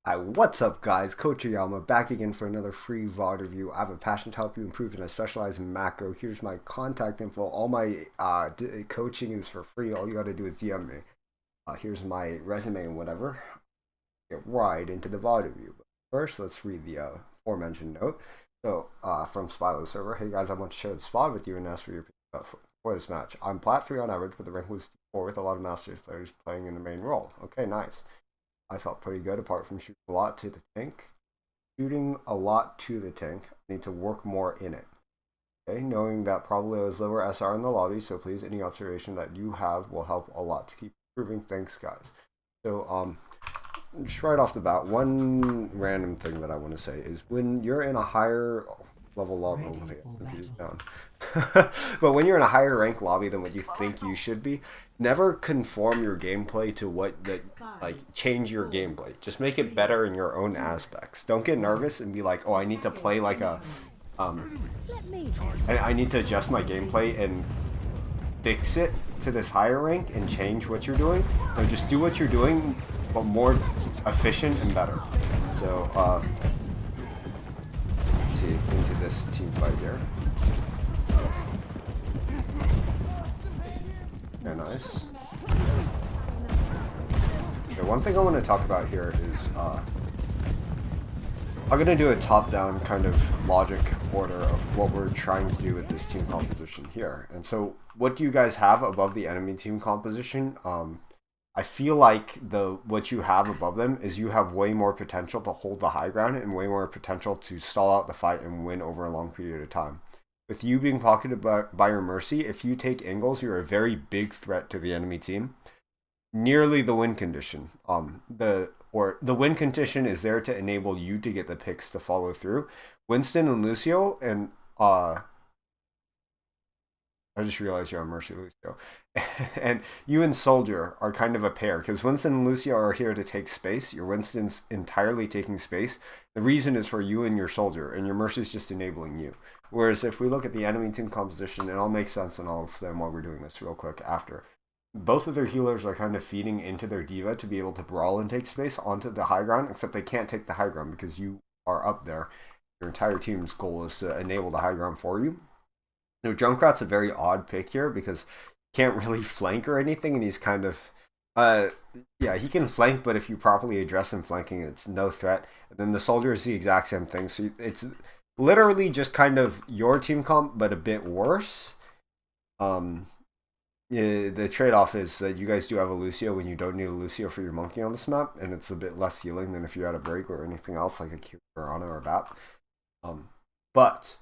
Hi, what's up guys? Coach Oyama back again for another free VOD review. I have a passion to help you improve and I specialize in macro. Here's my contact info. All my coaching is for free. All you gotta do is DM me. Here's my resume and whatever. Get right into the VOD review. But first, let's read the aforementioned note. So, from Spilo server, hey guys, I want to share this VOD with you and ask for your for this match. I'm plat 3 on average, but the rank was 4 with a lot of Masters players playing in the main role. Okay, nice. I felt pretty good apart from shooting a lot to the tank. Shooting a lot to the tank. I need to work more in it. Okay, knowing that probably I was lower SR in the lobby, so please any observation that you have will help a lot to keep improving. Thanks guys. So just right off the bat, one random thing that I want to say is when you're in a higher level lobby, down. But when you're in a higher rank lobby than what you think you should be, never conform your gameplay to what that change your gameplay. Just make it better in your own aspects. Don't get nervous and be like, oh, I need to play like a I need to adjust my gameplay and fix it to this higher rank and change what you're doing. No, just do what you're doing but more efficient and better. So let's see, into this team fight here. Yeah, nice. Okay, one thing I want to talk about here is I'm going to do a top-down kind of logic order of what we're trying to do with this team composition here. And so what do you guys have above the enemy team composition? I feel like what you have above them is you have way more potential to hold the high ground and way more potential to stall out the fight and win over a long period of time. With you being pocketed by your Mercy, if you take angles, you're a very big threat to the enemy team. Nearly the win condition. The win condition is there to enable you to get the picks to follow through. Winston and Lucio and I just realized you're on Mercy, Lucio. And you and Soldier are kind of a pair because Winston and Lucio are here to take space. Your Winston's entirely taking space. The reason is for you and your Soldier, and your Mercy's just enabling you. Whereas if we look at the enemy team composition, it all makes sense, and I'll explain why we're doing this real quick after. Both of their healers are kind of feeding into their diva to be able to brawl and take space onto the high ground, except they can't take the high ground because you are up there. Your entire team's goal is to enable the high ground for you. Now, Junkrat's a very odd pick here because he can't really flank or anything, and he's kind of, yeah, he can flank, but if you properly address him flanking, it's no threat. And then the Soldier is the exact same thing, so it's literally just kind of your team comp, but a bit worse. Yeah, the trade-off is that you guys do have a Lucio when you don't need a Lucio for your monkey on this map, and it's a bit less healing than if you had a break or anything else like a Q or Ana or a BAP. But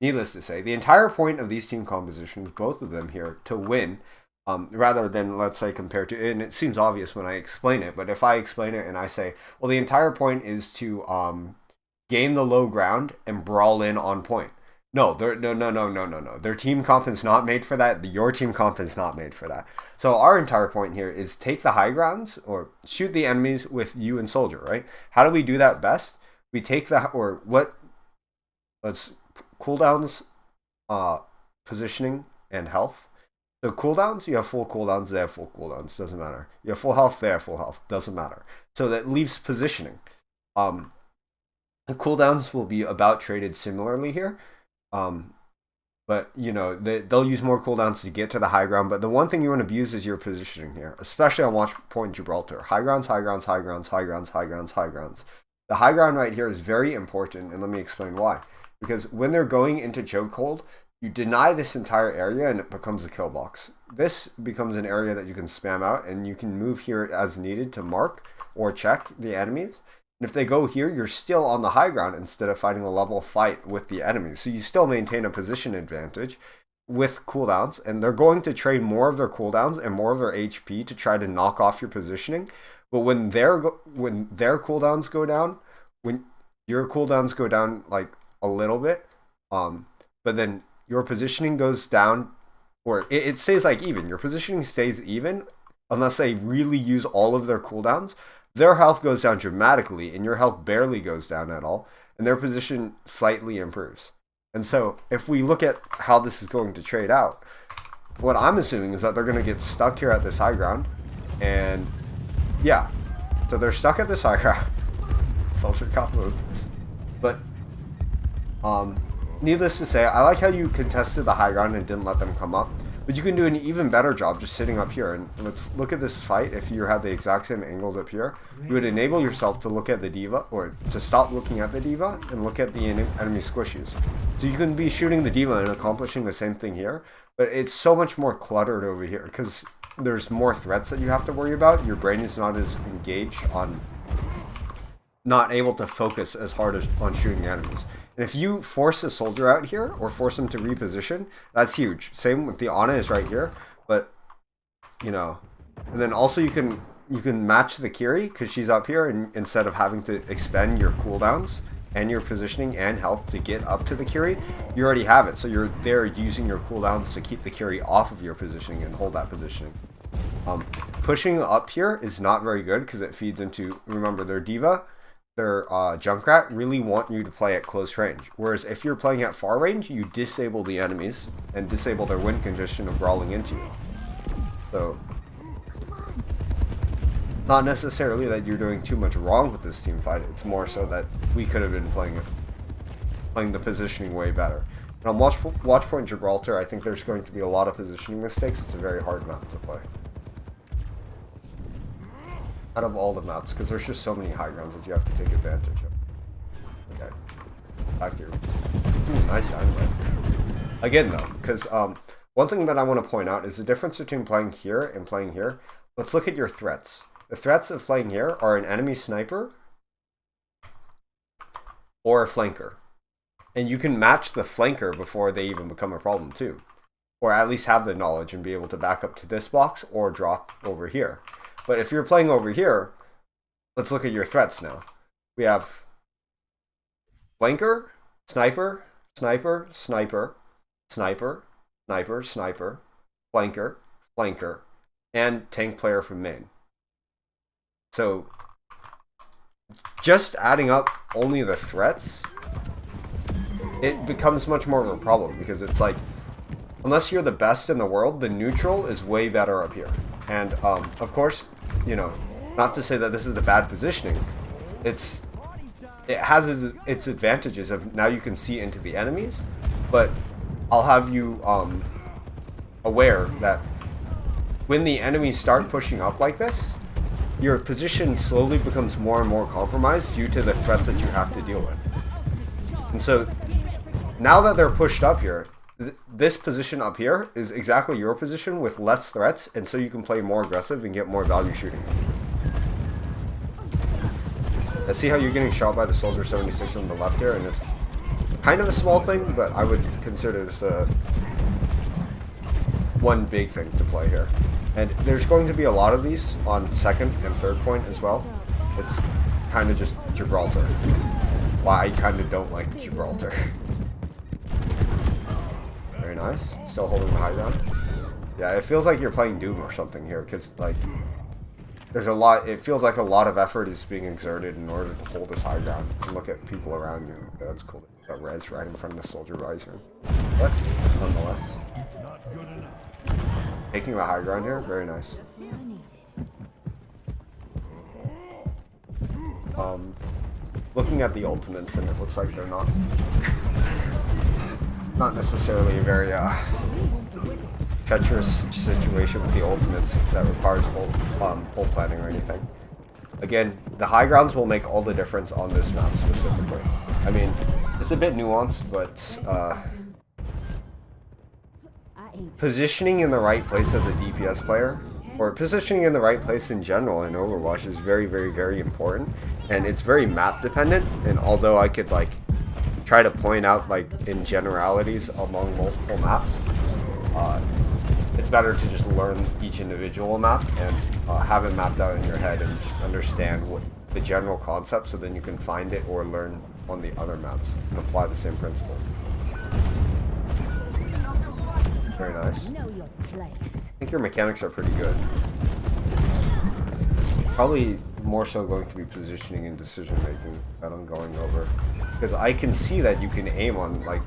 needless to say, the entire point of these team compositions, both of them here, to win, rather than, let's say, compared to, and it seems obvious when I explain it, but if I explain it and I say, well, the entire point is to gain the low ground and brawl in on point. No, no. Their team comp is not made for that. Your team comp is not made for that. So our entire point here is take the high grounds or shoot the enemies with you and Soldier, right? How do we do that best? We take let's cooldowns, positioning, and health. So cooldowns, you have full cooldowns, they have full cooldowns, doesn't matter. You have full health, they have full health, doesn't matter. So that leaves positioning. The cooldowns will be about traded similarly here. But you know, they'll use more cooldowns to get to the high ground, but the one thing you want to abuse is your positioning here, especially on Watch Point Gibraltar. High grounds, high grounds, high grounds, high grounds, high grounds, high grounds. The high ground right here is very important, and let me explain why. Because when they're going into chokehold, you deny this entire area and it becomes a kill box. This becomes an area that you can spam out, and you can move here as needed to mark or check the enemies. And if they go here, you're still on the high ground instead of fighting a level fight with the enemies. So you still maintain a position advantage with cooldowns, and they're going to trade more of their cooldowns and more of their HP to try to knock off your positioning. But when their cooldowns go down, when your cooldowns go down like a little bit, but then your positioning goes down, or it stays like even. Your positioning stays even unless they really use all of their cooldowns. Their health goes down dramatically, and your health barely goes down at all, and their position slightly improves. And so, if we look at how this is going to trade out, what I'm assuming is that they're going to get stuck here at this high ground, and yeah, so they're stuck at this high ground, soldier got moved. But needless to say, I like how you contested the high ground and didn't let them come up. But you can do an even better job just sitting up here. And let's look at this fight. If you had the exact same angles up here, you would enable yourself to look at the diva, or to stop looking at the diva and look at the enemy squishies. So you can be shooting the diva and accomplishing the same thing here, but it's so much more cluttered over here because there's more threats that you have to worry about. Your brain is not as engaged on, not able to focus as hard as on shooting enemies. And if you force a soldier out here, or force him to reposition, that's huge. Same with the Ana is right here, but, you know, and then also you can match the Kiri, because she's up here, and instead of having to expend your cooldowns, and your positioning, and health to get up to the Kiri, you already have it. So you're there using your cooldowns to keep the Kiri off of your positioning, and hold that positioning. Pushing up here is not very good, because it feeds into, remember, their diva, their Junkrat really want you to play at close range. Whereas if you're playing at far range, you disable the enemies and disable their wind condition of brawling into you. So, not necessarily that you're doing too much wrong with this team fight. It's more so that we could have been playing the positioning way better. And on Watchpoint Gibraltar, I think there's going to be a lot of positioning mistakes. It's a very hard map to play. Out of all the maps, because there's just so many high grounds that you have to take advantage of. Okay, back to your nice dynamite. Again though, because one thing that I want to point out is the difference between playing here and playing here. Let's look at your threats. The threats of playing here are an enemy sniper or a flanker. And you can match the flanker before they even become a problem too. Or at least have the knowledge and be able to back up to this box or drop over here. But if you're playing over here, let's look at your threats now. We have flanker, sniper, sniper, sniper, sniper, sniper, sniper, flanker, flanker, and tank player from main. So just adding up only the threats, it becomes much more of a problem, because it's like, unless you're the best in the world, the neutral is way better up here. And of course, you know, not to say that this is the bad positioning, it has its advantages of now you can see into the enemies, but I'll have you aware that when the enemies start pushing up like this, your position slowly becomes more and more compromised due to the threats that you have to deal with. And so now that they're pushed up here, this position up here is exactly your position with less threats, and so you can play more aggressive and get more value shooting. I see how you're getting shot by the Soldier 76 on the left here, and it's kind of a small thing, but I would consider this one big thing to play here. And there's going to be a lot of these on second and third point as well. It's kind of just Gibraltar. Why I kind of don't like Gibraltar. Very nice. Still holding the high ground. Yeah, it feels like you're playing Doom or something here, because like there's a lot. It feels like a lot of effort is being exerted in order to hold this high ground and look at people around you. Okay, that's cool. Got res right in front of the soldier riser, but nonetheless, taking the high ground here. Very nice. Looking at the ultimates, and it looks like they're not necessarily a very treacherous situation with the ultimates that requires hold planning or anything. Again, the high grounds will make all the difference on this map specifically. I mean, it's a bit nuanced, but positioning in the right place as a DPS player, or positioning in the right place in general in Overwatch, is very, very, very important. And it's very map dependent, and although I could like try to point out like in generalities among multiple maps, it's better to just learn each individual map and have it mapped out in your head and just understand what the general concept, so then you can find it or learn on the other maps and apply the same principles. Very nice. I think your mechanics are pretty good. Probably more so going to be positioning and decision making that I'm going over, because I can see that you can aim on like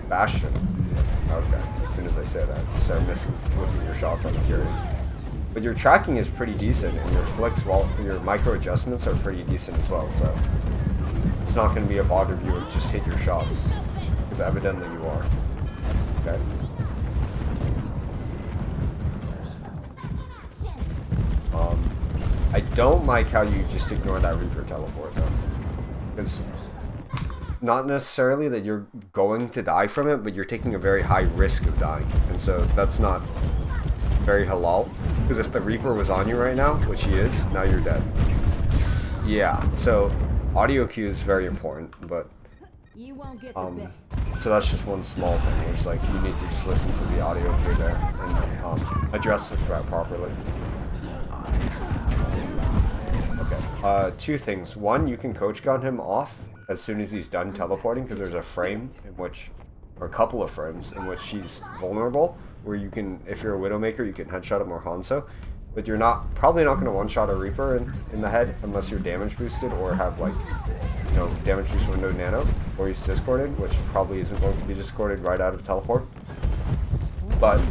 Bastion. Okay, as soon as I say that, you start missing your shots on the Fury. But your tracking is pretty decent, and your flicks, while your micro adjustments are pretty decent as well. So it's not going to be a VOD review of just hit your shots, because evidently you are. Okay. I don't like how you just ignore that Reaper teleport though. Because not necessarily that you're going to die from it, but you're taking a very high risk of dying. And so that's not very halal. Because if the Reaper was on you right now, which he is, now you're dead. Yeah, so audio cue is very important, but so that's just one small thing. It's like you need to just listen to the audio cue there and address the threat properly. Okay, two things. One, you can coach gun him off as soon as he's done teleporting, because there's a frame in which, or a couple of frames in which he's vulnerable, where you can, if you're a Widowmaker, you can headshot him or Hanzo, but you're probably not going to one-shot a Reaper in the head unless you're damage boosted or have, like, you know, damage boost window nano, or he's discorded, which probably isn't going to be discorded right out of teleport. But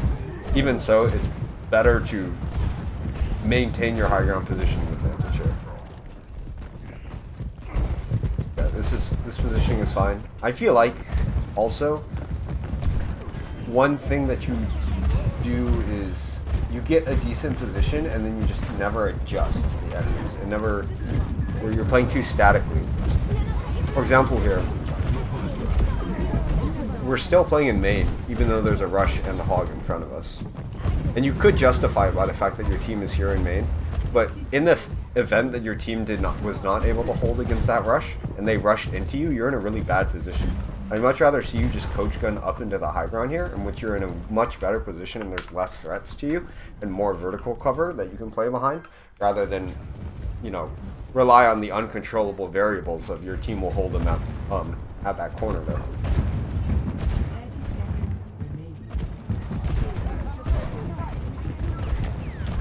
even so, it's better to maintain your high ground positioning advantage here. Yeah, this positioning is fine. I feel like also one thing that you do is you get a decent position and then you just never adjust to the enemies and never, where you're playing too statically. For example here, we're still playing in main even though there's a rush and a hog in front of us. And you could justify it by the fact that your team is here in main, but in the event that your team was not able to hold against that rush and they rushed into you, you're in a really bad position. I'd much rather see you just coach gun up into the high ground here, in which you're in a much better position and there's less threats to you and more vertical cover that you can play behind, rather than, you know, rely on the uncontrollable variables of your team will hold them at that corner there.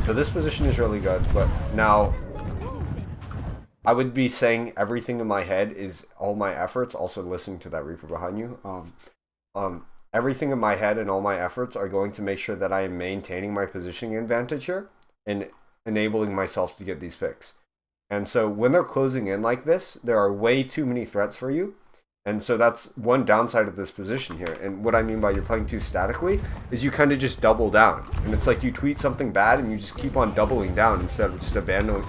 So this position is really good, but now I would be saying everything in my head is all my efforts, also listening to that Reaper behind you. Everything in my head and all my efforts are going to make sure that I am maintaining my positioning advantage here and enabling myself to get these picks. And so when they're closing in like this, there are way too many threats for you. And so that's one downside of this position here. And what I mean by you're playing too statically is you kind of just double down. And it's like you tweet something bad and you just keep on doubling down instead of just abandoning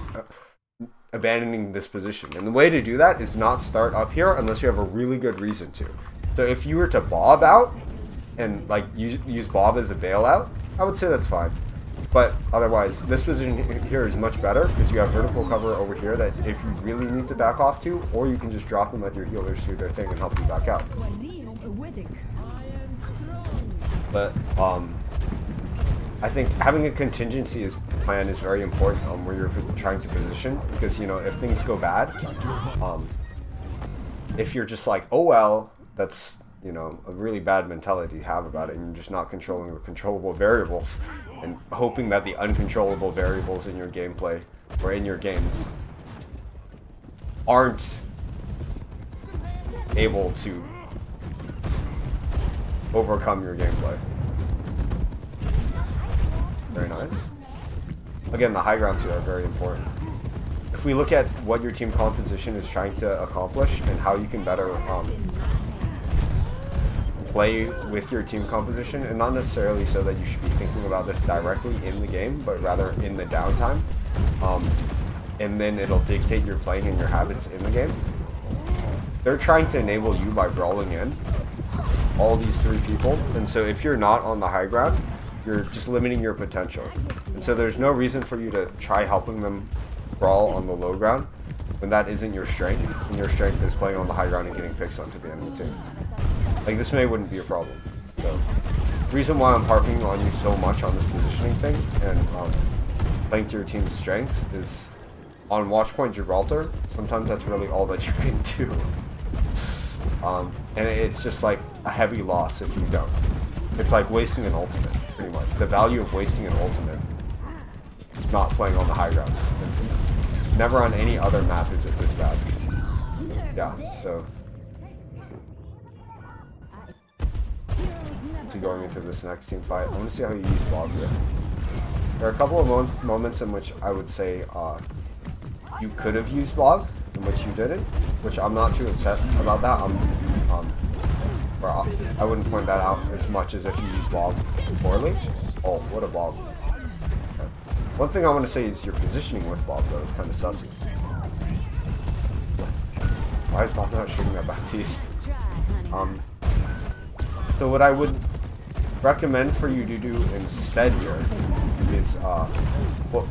this position. And the way to do that is not start up here unless you have a really good reason to. So if you were to bob out and like use bob as a bailout, I would say that's fine. But otherwise, this position here is much better because you have vertical cover over here that if you really need to back off to, or you can just drop and let your healers do their thing and help you back out. But I think having a contingency plan is very important on where you're trying to position, because, you know, if things go bad, if you're just like, oh well, that's, you know, a really bad mentality to have about it, and you're just not controlling the controllable variables and hoping that the uncontrollable variables in your gameplay or in your games aren't able to overcome your gameplay. Very nice. Again, the high grounds here are very important. If we look at what your team composition is trying to accomplish and how you can better play with your team composition, and not necessarily so that you should be thinking about this directly in the game, but rather in the downtime, and then it'll dictate your playing and your habits in the game. They're trying to enable you by brawling in all these three people, and so if you're not on the high ground, you're just limiting your potential. And so there's no reason for you to try helping them brawl on the low ground when that isn't your strength, and your strength is playing on the high ground and getting picks onto the enemy team. Like, this wouldn't be a problem. So, the reason why I'm harping on you so much on this positioning thing and playing to your team's strengths is on Watchpoint Gibraltar, sometimes that's really all that you can do. And it's just like a heavy loss if you don't. It's like wasting an ultimate, pretty much. The value of wasting an ultimate, not playing on the high ground. Never on any other map is it this bad. Yeah, so going into this next team fight, I want to see how you use Bob here. There are a couple of moments in which I would say you could have used Bob, in which you didn't, which I'm not too upset about that. Or I wouldn't point that out as much as if you use Bob poorly. Oh, what a Bob. Okay. One thing I want to say is your positioning with Bob, though, is kind of sussy. Why is Bob not shooting at Baptiste? So what I would recommend for you to do instead here is, well,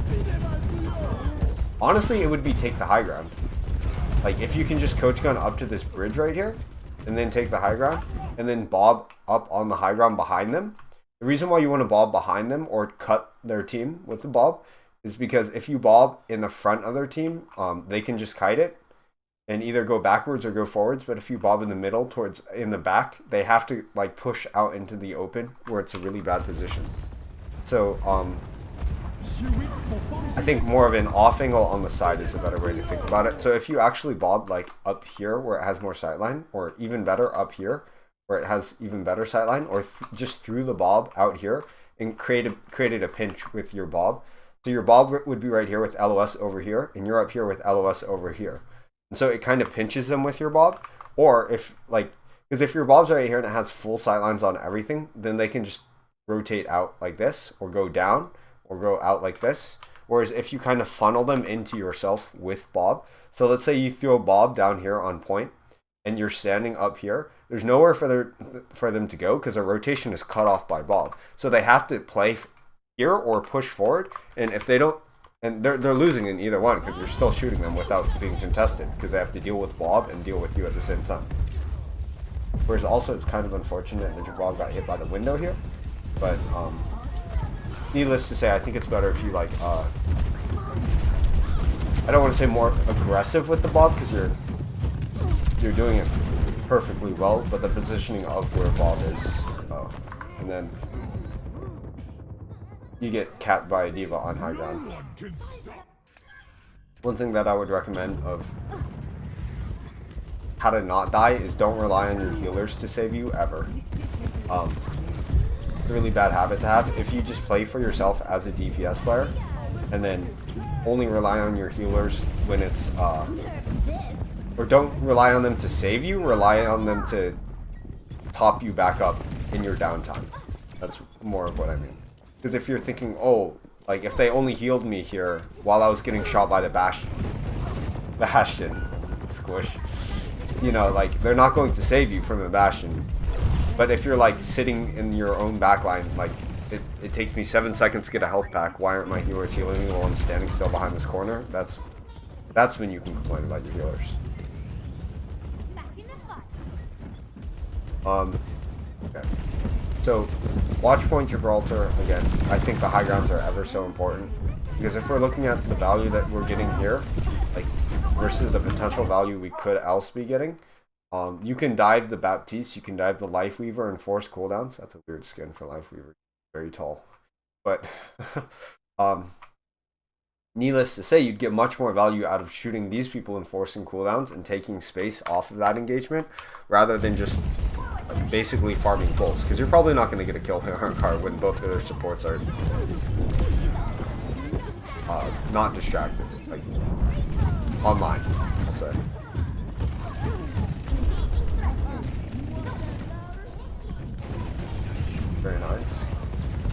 honestly, it would be take the high ground. Like, if you can just coach gun up to this bridge right here, and then take the high ground, and then bob up on the high ground behind them. The reason why you want to bob behind them or cut their team with the bob is because if you bob in the front of their team, they can just kite it and either go backwards or go forwards. But if you bob in the middle towards in the back, they have to like push out into the open where it's a really bad position. So I think more of an off angle on the side is a better way to think about it. So if you actually bob like up here where it has more sightline, or even better up here where it has even better sightline, or just through the bob out here and created a pinch with your bob. So your bob would be right here with LOS over here, and you're up here with LOS over here. And so it kind of pinches them with your bob. Or if like, because if your bob's right here and it has full sightlines on everything, then they can just rotate out like this, or go down, or go out like this. Whereas if you kind of funnel them into yourself with bob, so let's say you throw bob down here on point and you're standing up here, there's nowhere for them to go because their rotation is cut off by bob. So they have to play here or push forward, and if they don't, and they're losing in either one because you're still shooting them without being contested because they have to deal with bob and deal with you at the same time. Whereas also it's kind of unfortunate that your bob got hit by the window here, but needless to say, I think it's better if you like, I don't want to say more aggressive with the bob because you're doing it perfectly well, but the positioning of where bob is, and then you get capped by a diva on high ground. One thing that I would recommend of how to not die is don't rely on your healers to save you ever. Really bad habit to have. If you just play for yourself as a DPS player and then only rely on your healers when it's or don't rely on them to save you, rely on them to top you back up in your downtime. That's more of what I mean. Because if you're thinking, oh, like if they only healed me here while I was getting shot by the Bastion, squish, you know, like they're not going to save you from a Bastion. But if you're like sitting in your own backline, like it takes me 7 seconds to get a health pack, why aren't my healers healing me while I'm standing still behind this corner? That's when you can complain about your healers. Okay. So watch point Gibraltar, again, I think the high grounds are ever so important. Because if we're looking at the value that we're getting here, like versus the potential value we could else be getting, you can dive the Baptiste, you can dive the Life Weaver and force cooldowns. That's a weird skin for Life Weaver. Very tall. But needless to say, you'd get much more value out of shooting these people and forcing cooldowns and taking space off of that engagement rather than just basically farming pulls. Because you're probably not going to get a kill on card when both of their supports are not distracted. Like, online, I'll say. Very nice.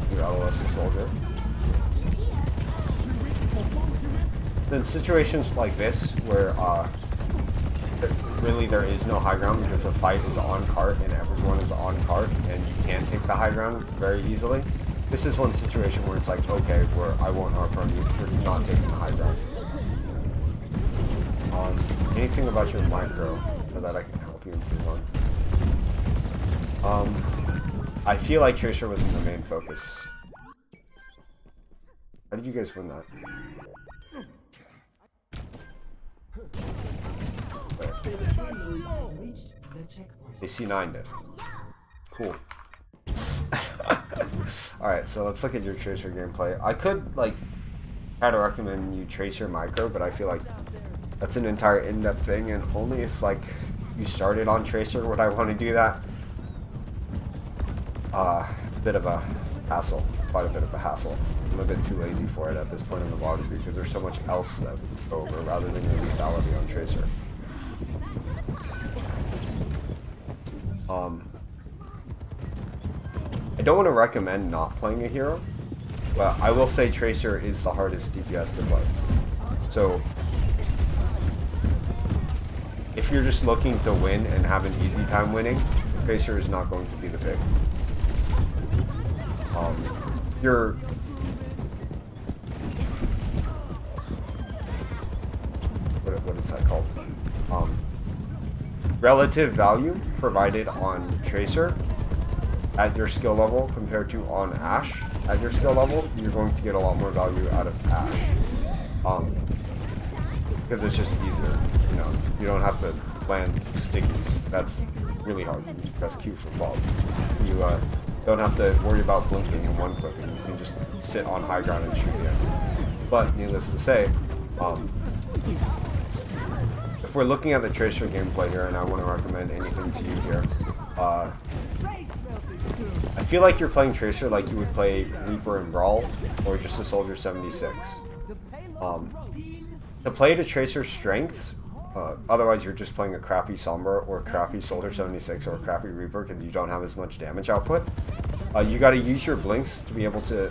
We got LOS soldier. Then situations like this where really there is no high ground because the fight is on cart and everyone is on cart and you can't take the high ground very easily. This is one situation where it's like, okay, where I won't harp on you for not taking the high ground. Anything about your micro that I can help you improve on? I feel like Tracer wasn't the main focus. How did you guys win that? They C9'd it. Cool. Alright, so let's look at your Tracer gameplay. I could, like, try to recommend you Tracer micro, but I feel like that's an entire in-depth thing, and only if, like, you started on Tracer would I want to do that. It's a bit of a hassle. It's quite a bit of a hassle. I'm a bit too lazy for it at this point in the VOD because there's so much else that over rather than your lethality on Tracer. I don't want to recommend not playing a hero, but I will say Tracer is the hardest DPS to play. So if you're just looking to win and have an easy time winning, Tracer is not going to be the pick. Your what is that called? Relative value provided on Tracer at your skill level compared to on Ashe at your skill level, you're going to get a lot more value out of Ashe. Because it's just easier. You know, you don't have to land stickies. That's really hard. You just press Q for Bob. You don't have to worry about blinking and one clicking. You can just sit on high ground and shoot the enemies. But needless to say, if we're looking at the Tracer gameplay here, and I want to recommend anything to you here, I feel like you're playing Tracer like you would play Reaper in Brawl, or just a Soldier 76. To play to Tracer's strengths, otherwise you're just playing a crappy Sombra or a crappy Soldier 76 or a crappy Reaper because you don't have as much damage output. You got to use your blinks to be able to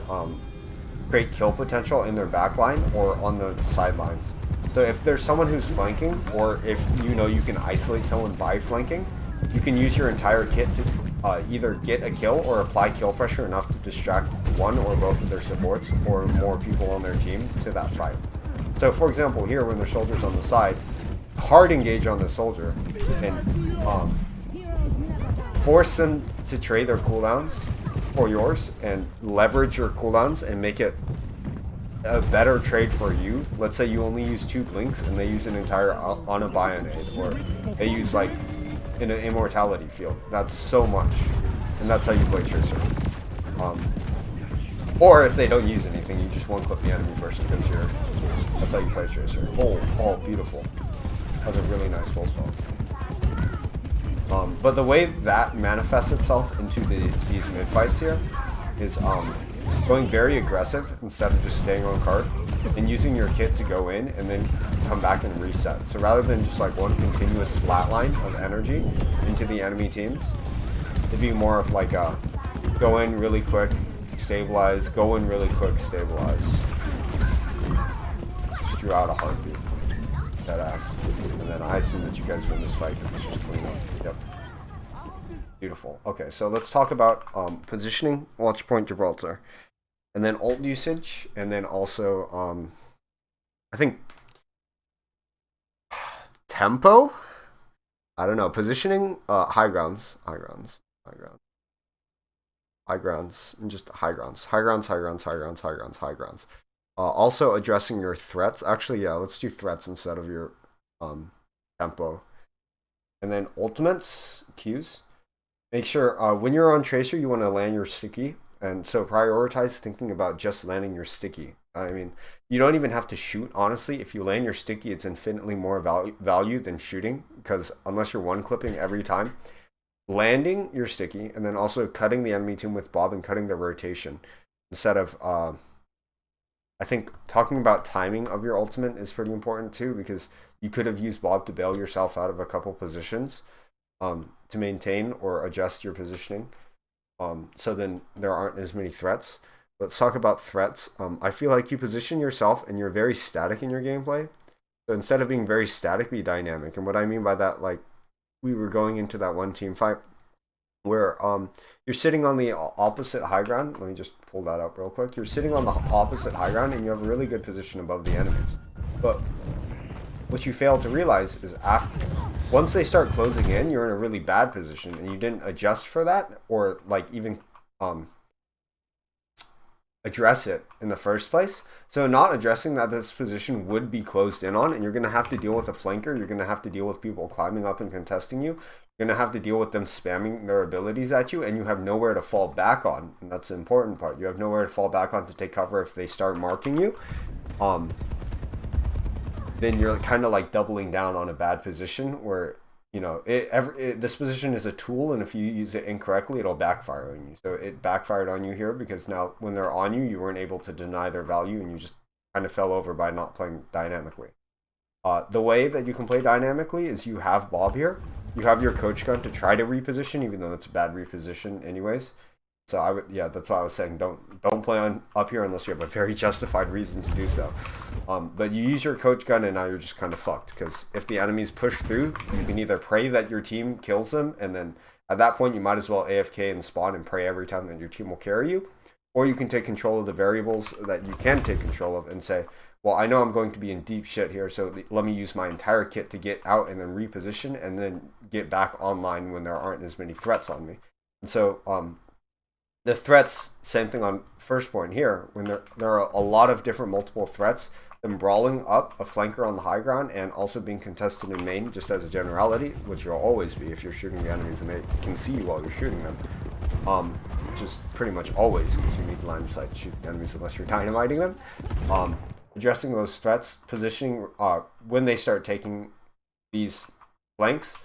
create kill potential in their backline or on the sidelines. So if there's someone who's flanking, or if you know you can isolate someone by flanking, you can use your entire kit to either get a kill or apply kill pressure enough to distract one or both of their supports or more people on their team to that fight. So for example, here when there's soldiers on the side, hard engage on the soldier and force them to trade their cooldowns for yours and leverage your cooldowns and make it a better trade for you. Let's say you only use 2 blinks and they use an entire on a Bionade, or they use like in an immortality field. That's so much, and that's how you play Tracer. Or if they don't use anything, you just one clip the enemy first because that's how you play Tracer. Oh, beautiful. That was a really nice full spell. But the way that manifests itself into these mid fights here is going very aggressive instead of just staying on card, and using your kit to go in and then come back and reset. So rather than just like one continuous flat line of energy into the enemy teams, it'd be more of like a go in really quick, stabilize, go in really quick, stabilize. Just drew out a heartbeat. That ass. And then I assume that you guys win this fight because it's just clean up. Yep. Beautiful. Okay, so let's talk about positioning, launch point, Gibraltar, and then ult usage, and then also I think tempo. I don't know, positioning, high grounds, and just high grounds. Also addressing your threats. Actually, yeah, let's do threats instead of your tempo, and then ultimates, Qs. Make sure when you're on Tracer, you want to land your sticky, and so prioritize thinking about just landing your sticky. I mean, you don't even have to shoot, honestly. If you land your sticky, it's infinitely more value than shooting, because unless you're one clipping every time, landing your sticky and then also cutting the enemy team with Bob and cutting the rotation instead of I think talking about timing of your ultimate is pretty important too, because you could have used Bob to bail yourself out of a couple positions to maintain or adjust your positioning, so then there aren't as many threats. Let's talk about threats. I feel like you position yourself and you're very static in your gameplay. So instead of being very static, be dynamic. And what I mean by that, like we were going into that one team fight where you're sitting on the opposite high ground. Let me just pull that up real quick. You're sitting on the opposite high ground and you have a really good position above the enemies. But what you fail to realize is once they start closing in, you're in a really bad position and you didn't adjust for that, or like even address it in the first place. So not addressing that this position would be closed in on, and you're going to have to deal with a flanker, you're going to have to deal with people climbing up and contesting you, you're going to have to deal with them spamming their abilities at you, and you have nowhere to fall back on, and that's the important part. You have nowhere to fall back on to take cover if they start marking you. Then you're kind of like doubling down on a bad position where, you know, this position is a tool, and if you use it incorrectly, it'll backfire on you. So it backfired on you here because now when they're on you, you weren't able to deny their value, and you just kind of fell over by not playing dynamically. The way that you can play dynamically is you have Bob here. You have your coach gun to try to reposition, even though it's a bad reposition anyways. So I would, yeah, that's why I was saying don't play on up here unless you have a very justified reason to do so. But you use your coach gun and now you're just kind of fucked, because if the enemies push through, you can either pray that your team kills them, and then at that point you might as well AFK and spawn and pray every time that your team will carry you, or you can take control of the variables that you can take control of and say, well, I know I'm going to be in deep shit here, so let me use my entire kit to get out and then reposition and then get back online when there aren't as many threats on me. And so the threats, same thing on first point here, when there are a lot of different multiple threats, them brawling up a flanker on the high ground and also being contested in main, just as a generality, which you'll always be if you're shooting the enemies and they can see you while you're shooting them, which is pretty much always, because you need line of sight to shoot the enemies unless you're dynamiting them. Addressing those threats, positioning, when they start taking these flanks,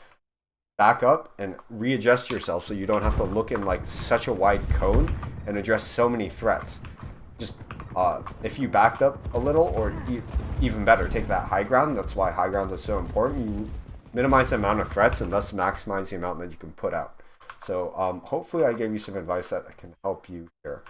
back up and readjust yourself so you don't have to look in like such a wide cone and address so many threats. Just if you backed up a little, or even better, take that high ground. That's why high grounds are so important. You minimize the amount of threats and thus maximize the amount that you can put out. So hopefully I gave you some advice that can help you here.